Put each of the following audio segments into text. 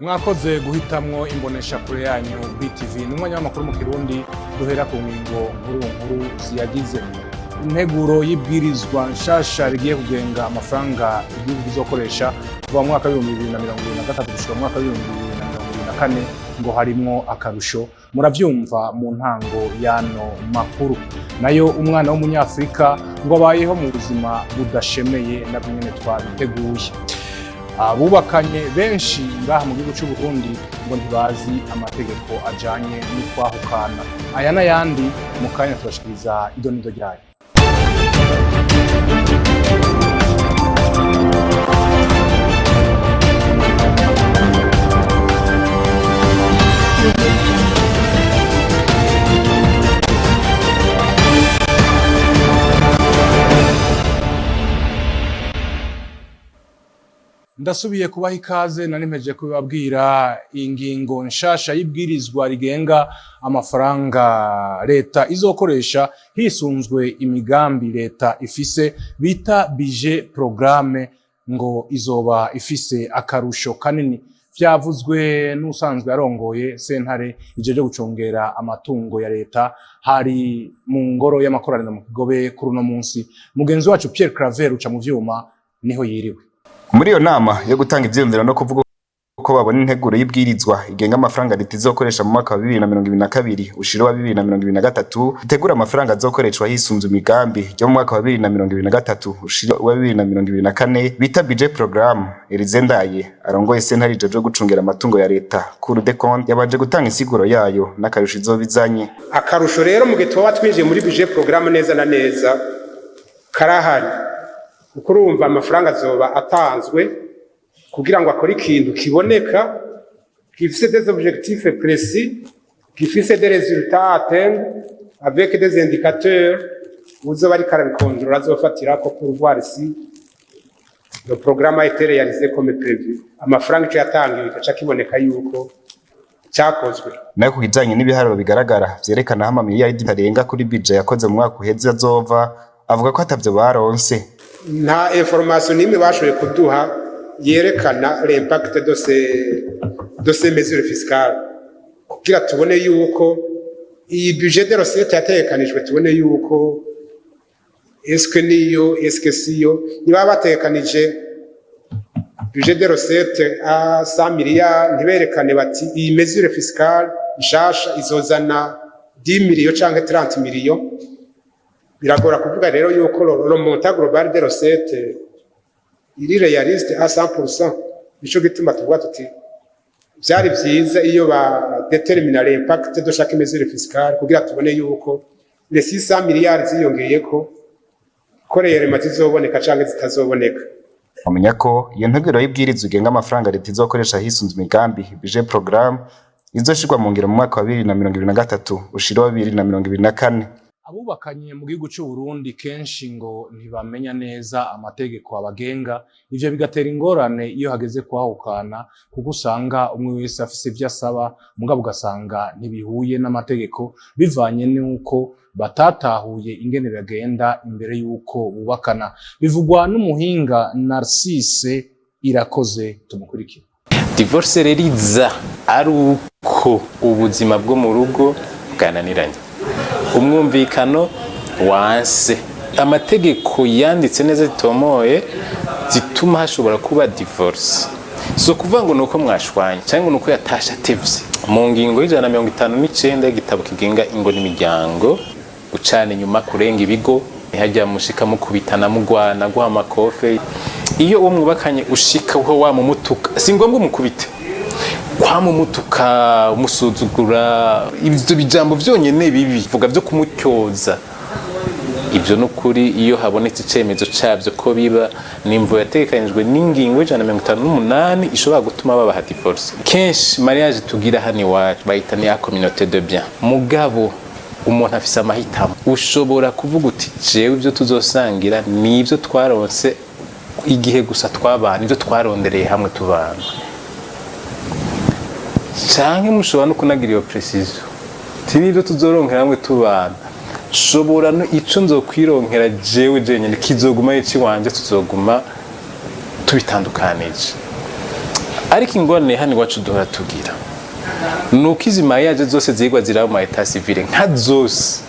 Mwakoze guhitamwo imbonesha kure yanyu BTV n'umwanya w'amakuru mu Kirundi duhera ku ngingo nkuru ziyagize. Integuro y'ibwirizwa nshasha rigiye kugenga amafaranga igihugu kizokoresha kuva mu mwaka wa 2023 gushika mu mwaka wa 2024 ngo harimwo akarusho muravyumva mu ntango yano makuru. Nayo umwana w'umunyafrika ngo abayeho mu buzima budashemeye na bimwe twabiteguye. Abubakanye benshi ngaha mu gihugu cy'u Burundi ngo ntibazi amategeko ajanye n'ukwahukana. Aya n'ayandi mu kanya tubashikiriza idonido ryayo. Ndasubiye kubaha ikaze nanimeje kubabwira ingingo nshasha y'ibwirizwa rigenga amafaranga leta izokoresha hisunzwe imigambi leta ifise bita budget programme ngo izoba ifise akarusho kanini. Vyavuzwe n'usanzwe arongoye sentare ijeje gucungera amatungo ya leta hari mu ngoro y'amakoraniro mu Kigobe kuri uno munsi. Mugenzi wacu Pierre Claver uca mu vyuma niho yiriwe. Muri iyo nama yo gutanga ivyiyumviro no kuvuga uko babona integuro y'ibwirizwa igenga amafaranga leta izokoresha mu mwaka wa 2022 ushiro wa 2023 itegura amafaranga azokoreshwa hisunzwe imigambi yo mu mwaka wa 2023 ushiro wa 2024 bita budget programme. Elizendaye arongoye sentare ijeje gucungera amatungo ya leta Cour des comptes yabaje gutanga insiguro yayo n'akarusho izobizanye. Akarusho rero mu gitwa twinjiye muri budget programme neza na neza karahari. Ukurumva amafaranga azoba atanzwe kugira ngo akore ikintu kiboneka gifise des objectifs précis, gifise des résultats atteints avec des indicateurs uzoba ari karabikondora azofatira ko pour voir si le programme a été réalisé comme prévu. Amafaranga cyo yatangiwe gaca kiboneka yuko cyakozwe. Nayo kujanye n'ibiharuro bigaragara vyerekana hama miliyari arenga kuri budget yakoze mu mwaka uheze azova avuga ko atavyo baronse. Nta information nimwe bashoboye kuduha yerekana l'impact de ces mesures fiscales kugira tubone yuko iyi budget de recette yatekanijwe tubone yuko est-ce que siyo niba batekanije budget de recette à 100 milliards ntiberekane bati iyi mesure fiscale nshasha izozana 10 millions canke 30 millions. Biragora kuvuga rero yuko le montant global des recettes il est réaliste à 100%. Nico gituma tuvuga tuti byari vyiza iyo ba determiner l'impact de chaque mesure fiscale kugira tubone yuko les 600 milliards ziyongeyeko korere matizoboneka canke zitazoboneka. Amenya ko iyo nteguro y'ibwirizwa igenga amafaranga leta izokoresha hisunzwe imigambi budget programme izoshirwa mu ngiro mu mwaka wa 2023 ushiro wa 2024. Abubakanye mu gihugu cy'u Burundi kenshi ngo ntibamenya neza amategeko abagenga, ivyo bigatera ingorane iyo hageze kwahukana kuko usanga umwe wese afise ivyo asaba mugabo ugasanga ntibihuye n'amategeko bivanye n'uko batatahuye ingene bagenda imbere y'uko bubakana. Bivugwa n'umuhinga Narcisse Irakoze, tumukurikira. Divorce reriza ari uko ubuzima bwo mu rugo bwananiranye, umwumvikano wanse, amategeko yanditse neza zitomoye zituma hashobora kuba divorce. So kuvuga ngo nuko mwashwanye cyangwa nuko yatasha tevye. Mu ngingo y'159 y'igitabo kigenga ingo n'imiryango gucana inyuma kurenga ibigo ntihajya mushika mukubitana mugwana gwa makofe. Iyo uwo mwubakanye ushika ho wa mumutuka si ngombwa mukubite kwa mumutuka umusuzugura ivyo bijambo vyonyene bibi vuga byo kumutyoza. Ivyo nukuri iyo habonetse icemezo cyavyo ko biba nimvo yatekanijwe n'ingingo y'158 ishobora gutuma baba divorce. Kenshi mariage tugira hani wacu bayitani ya communauté de bien. Mugabo umuntu afise amahitamo ushobora kuvuga uti jewe ivyo tuzosangira nivyo twaronse igihe gusa twabana ivyo twarondereye hamwe tubana. Canke mushobora no kunagira iyo precision tinivyo tuzoronkera hamwe tubana shobora no ico nzokwironkera jewe jenyene kizoguma ici wanje tuzoguma tubitandukanije. ariko ingorane hano iwacu duhora tugira nuko izi mariage zose zigwa ziraba mu etat civil nka zose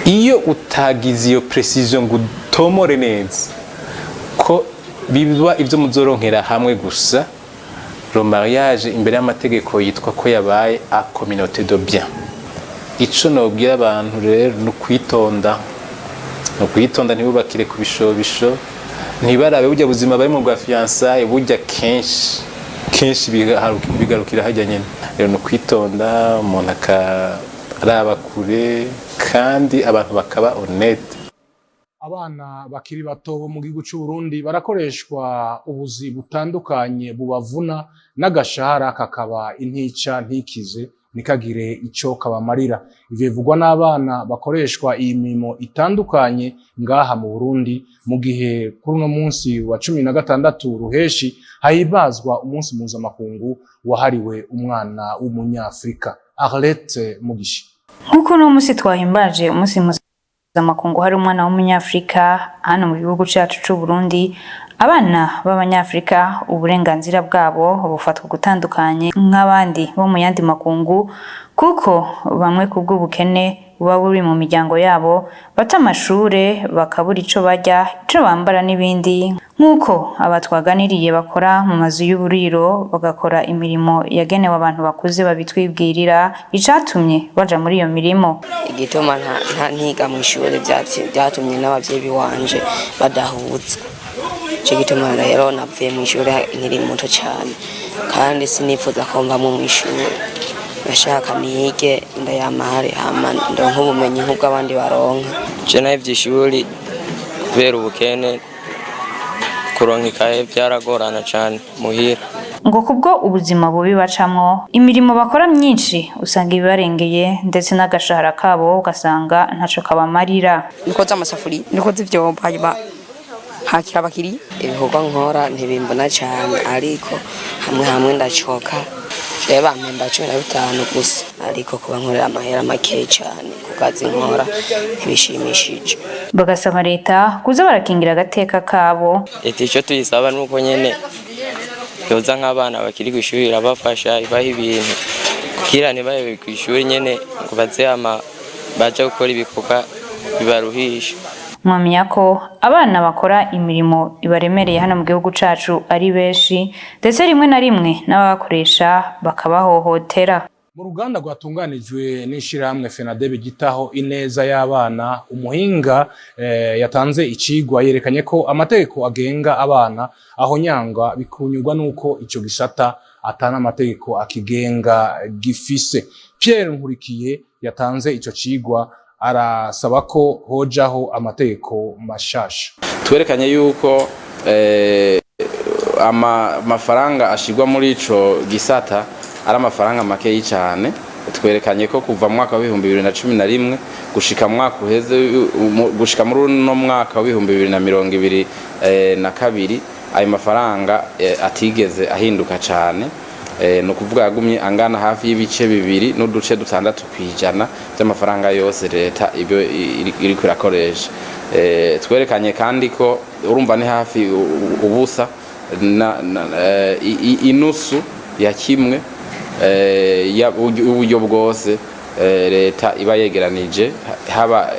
iyo utagize iyo precision ngo utomore neza ko biba ivyo muzoronkera hamwe gusa le mariage imbere y'amategeko yitwa ko yabaye a communauté de bien. Ico nobwira abantu rero no kwitonda ntibubakire ku bishobisho ntibarabe burya buzima bari mu bwa fiançailles burya kenshi bigarukira hajya nyene rero no kwitonda umuntu akaraba kure kandi abantu bakaba honnête. Abana bakiri bato bo mu gihugu cy'u Burundi barakoreshwa ubuzi butandukanye bubavuna n'agashahara kakaba intica ntikize nikagire ico kabamarira. Ivyo bivugwa n'abana bakoreshwa iyi mirimo itandukanye ngaha mu Burundi mu gihe kuri uno munsi wa 16 ruheshi hahibazwa umunsi mpuzamakungu wahariwe umwana w'umunyafrika. Arlette Mugisha. Nkuko no munsi twahimbaje umunsi mpuzamakungu hari umwana w'umunyafrika hano mu gihugu cyacu cy'u Burundi, abana b'abanyafrika uburenganzira bwabo bufatwa gutandukanye nk'abandi bo mu yandi makungu kuko bamwe kubw'ubukene buba buri mu miryango yabo bata amashure bakabura ico barya ico bambara n'ibindi nkuko abatwaganiriye bakora mu mazu y'uburiro bagakora imirimo yagenewe abantu bakuze babitwibwirira icatumye baja muri iyo mirimo. Igituma ntiga mu ishuri byatumye n'abavyeyi biwanje badahuza. Ico gituma rero navuye mu ishuri nkiri muto cyane kandi sinifuza ko mvamo mu ishuri. Bashaka nige ndayamare hama ndonka ubumenyi nk'ubw'abandi baronka. Je nahevye ishuri kubera ubukene kuronka ikaye byaragorana cyane muhira. Ngo kubwo ubuzima bubi bacamwo imirimo bakora myinshi usanga ibibarengeye ndetse n'agashahara kabo ugasanga ntaco kabamarira. Nikoza amasafuri nikoza ivyombo hanyuma hakira bakiri ibikorwa nkora ntibimbona cyane ariko hamwe ndacoka reba mpemba 15 gusa ariko kuba nkorera amahera make cyane kukazi nkora ntibishimishije. Bagasaba leta kuza barakingira agateka kabo. Icyo tuyisaba nuko nyene yoza nk'abana bakiri ku ishuri abafasha ibaha ibintu kugira ntibabe ku ishuri nyene ngo bazema baje gukora ibikorwa bibaruhisha. Mwamenya ko abana bakora imirimo ibaremereye hano mu gihugu cacu ari benshi ndetse rimwe na rimwe n'abakoresha bakabahohotera. Mu ruganda rwatunganijwe n'ishirahamwe FENADEB gitaho ineza y'abana, umuhinga yatanze icigwa yerekanye ko amategeko agenga abana aho nyangwa bikunyurwa nuko ico gisata atana amategeko akigenga gifise. Pierre Nkurikiye yatanze ico cigwa arasaba ko hojaho amategeko mashasha. Twerekanye yuko amafaranga ashigwa muri ico gisata ari amafaranga make cyane. Twerekanye ko kuva mu mwaka wa 2011 gushika mwaka uheze gushika muri no mwaka wa 2022 ayo mafaranga atigeze ahinduka cyane. No kuvuga yagumye angana hafi y'ibice bibiri n'uduce dutandatu kwijana by'amafaranga yose leta ibyo iri kwirakoresha. Twerekanye kandi ko urumva ni hafi ubusa inusu ya kimwe uburyo bwose leta iba yegeranije haba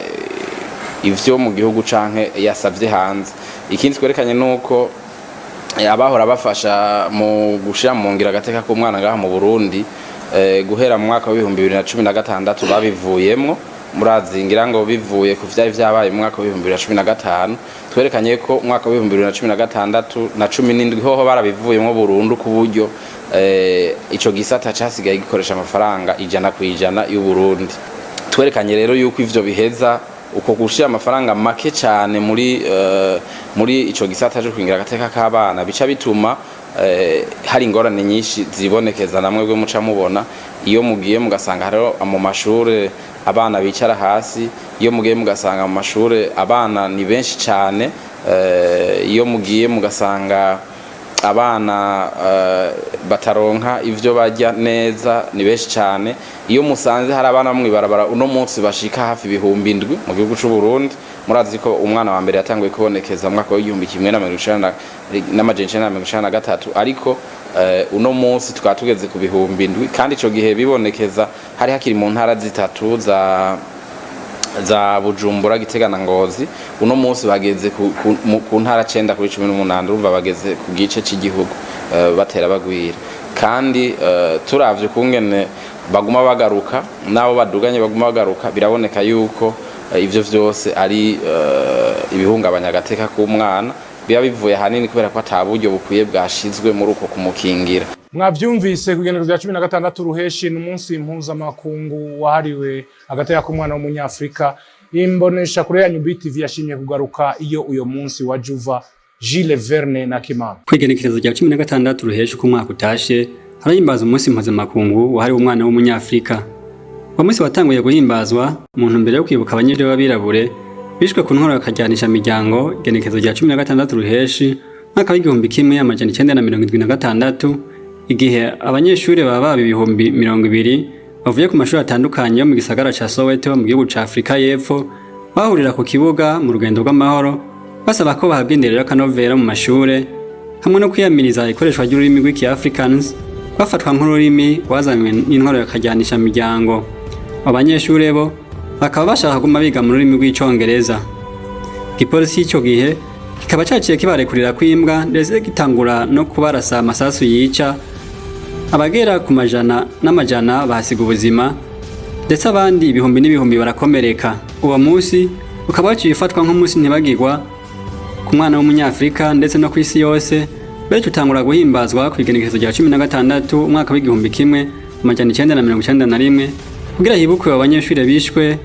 ivyo mu gihugu canke yasavye hanze. Ikindi twerekanye nuko abahora bafasha mu gushira mu ngira agateka k'umwana ngaha mu Burundi guhera mu mwaka wa 2016 babivuyemwo murazingira ngo bivuye ku vyari vyabaye mu mwaka wa 2015. Twerekanye ko mu mwaka wa 2016 na 17 hoho barabivuyemwo burundu ku buryo ico gisata casigaye gikoresha amafaranga 100% y'u Burundi. Twerekanye rero yuko ivyo biheza uko gushira amafaranga make cyane muri ico gisata cyo kwingira agateka k'abana bica bituma hari ingorane nyinshi zibonekeza namwe bwo muca mubona iyo mugiye mugasanga haro mu mashure abana bicara hasi, iyo mugiye mugasanga mu mashure abana ni benshi cyane, iyo mugiye mugasanga abana bataronka ivyo bajya neza ni benshi cyane. Iyo musanze hari abana bamwe barabara uno munsi bashika hafi 7,000 mu gihugu cy'u Burundi murazi ko umwana wa mbere yatanguye kubonekeza mu mwaka w'igihumbi kimwe n'amajana icenda na mirongo icenda na gatatu, ariko uno munsi tukaba tugeze ku bihumbi indwi, kandi ico gihe bibonekeza hari hakiri mu ntara zitatu za Bujumbura, Gitega na Ngozi. Uno munsi bageze ku ntara 9 kuri 18, urumva bageze ku gice cy'igihugu batera bagwira, kandi turavye kungene baguma bagaruka nabo baduganye baguma bagaruka, biraboneka yuko ivyo vyose ari ibihungabanya agateka k'umwana, biba bivuye hanini kubera ko ataburyo bukwiye bwashizwe muri uko kumukingira. Mwavyumvise kugenda rya 16 ruheshi n'umunsi mpuzamakungu wahariwe agateka k'umwana w'umunyafrika. Imbonesha kure yanyu BTV yashimye kugaruka iyo uyo munsi wa Juva. Gilles Verne na Kimana. Kwigenekerezo rya 16 ruheshi ku mwaka utashe harahimbaza umunsi mpuzamakungu wahariwe umwana w'umunyafrika. Uwo munsi watanguye guhimbazwa mu ntumbero yo kwibuka abanyeshuri b'abirabure bishwe ku ntwaro y'akajyanisha miryango igenekerezo rya 16 ruheshi mwaka w'igihumbi kimwe amajana 1976, igihe abanyeshuri baba ibihumbi 200 bavuye ku mashuri atandukanye yo mu gisagara ca Soweto mu gihugu ca Afrika y'Epfo bahurira ku kibuga mu rugendo rw'amahoro basaba ko bahabwa indero y'akanovera mu mashure hamwe no kwiyamiriza ikoreshwa ry'ururimi rw'Iki-Africans bafatwa nk'ururimi rwazanywe n'intwaro y'akajyanisha miryango. Abanyeshuri bo bakaba bashaka kuguma biga mu rurimi rw'icongereza. Igipolisi ico gihe kikaba caciye kibarekurira kwimbwa ndetse gitangura no kubarasa amasasu yica abagera ku majana n'amajana bahasiga ubuzima, ndetse abandi ibihumbi n'ibihumbi barakomereka. Uwo munsi ukaba waciye ufatwa nk'umunsi ntibagirwa ku mwana w'umunyafrika ndetse no ku isi yose, bityo utangura guhimbazwa ku igenekerezo rya 16 umwaka w'igihumbi kimwe amajana 1991 kugira hibukwe abanyeshuri bishwe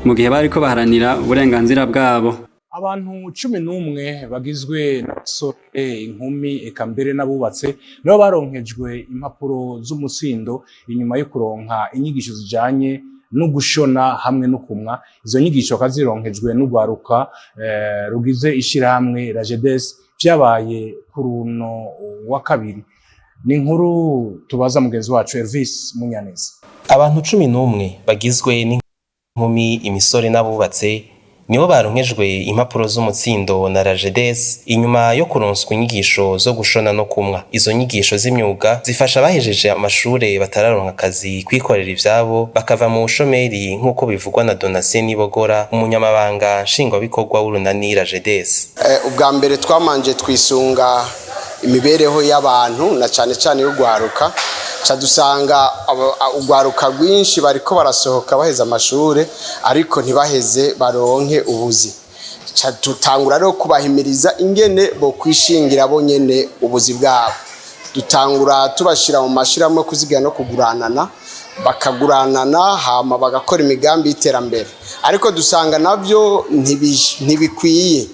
mu gihe bariko baharanira uburenganzira bwabo. Abantu 11 bagizwe n'abasore, inkumi, eka mbere n'abubatse nibo baronkejwe impapuro z'umutsindo inyuma yo kuronka inyigisho zijanye no gushona hamwe no kumwa. Izo nyigisho kazironkejwe n'ugwaruka rugize ishirahamwe Rajedes vyabaye kuri uno wa kabiri. Ni inkuru tubaza mugenzi wacu Elvis Munyaneza. Abantu 11 bagizwe n'inkumi, imisore n'abubatse nibo baronkejwe impapuro z'umutsindo na Rajedes inyuma yo kuronswa inyigisho zo gushona no kumwa. Izo nyigisho z'imyuga zifasha abahejeje amashure batararonka akazi kwikorera ivyabo bakava mu bushomeri nk'uko bivugwa na Donatien Nibogora, umunyamabanga nshingwabikorwa w'urunani Rajedes. Ubwa mbere twamanje twisunga imibereho y'abantu na cane cane y'ugwaruka, dusanga ugwaruka rwinshi bariko barasohoka baheza amashure ariko ntibaheze baronke ubuzi. Dutangura rero kubahimiriza ingene bo kwishingira bo nyene ubuzi bwabo. Dutangura tubashira mu mashirahamwe kuzigira no kuguranana, bakaguranana hama bagakora imigambi y'iterambere, ariko dusanga navyo ntibikwiye.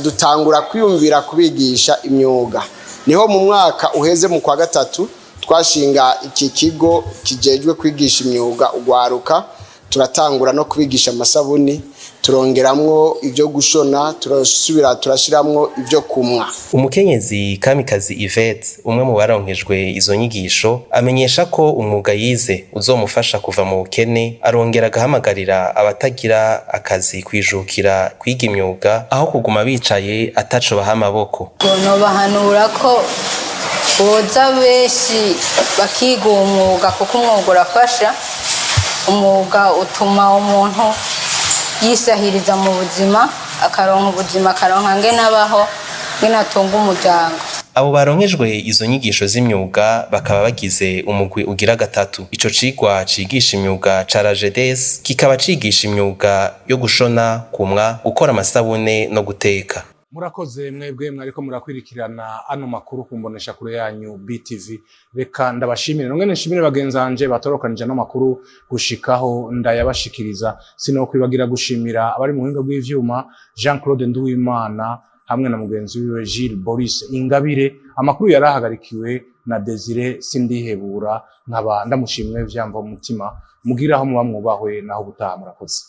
Dutangura kwiyumvira kubigisha imyuga. Niho mu mwaka uheze mu kwa gatatu twashinga iki kigo kijejwe kwigisha imyuga ugwaruka, turatangura no kubigisha amasabuni, turongeramwo ivyo gushona, turasubira turashiramwo ivyo kumwa. Umukenyezi Kamikazi Yvette, umwe mu baronkejwe izo nyigisho, amenyesha ko umwuga yize uzomufasha kuva mu bukene, arongera agahamagarira abatagira akazi kwijukira kwiga imyuga aho kuguma bicaye ataco baha amaboko. No bahanura ko boza benshi bakiga umwuga kuko umwuga urafasha. Umwuga utuma umuntu yisahiriza mu buzima, akaronka ubuzima, akaronka ngene abaho, ngene atunga umuryango. Abo baronkejwe izo nyigisho z'imyuga bakaba bagize umugwi ugira gatatu. Ico cigwa cigisha imyuga ca Rajedes kikaba cigisha imyuga yo gushona, kumwa, gukora amasabune no guteka. Murakoze mwebwe mwariko murakwirikirana ano makuru kumbonesha kure yanyu BTV. Reka ndabashimire nongene nshimire bagenzanje batorokanije no makuru gushikaho ndayabashikiriza. Sino kwibagira gushimira abari mu buhinga bw'ivyuma Jean-Claude Nduwimana hamwe na mugenzi wiwe Gilles Boris Ingabire. Amakuru yarahagarikiwe na Desire Sindihebura. Nkaba ndamushimwe vyamva mu mutima. Mugiraho muba mwubahwe naho butaha. Murakoze.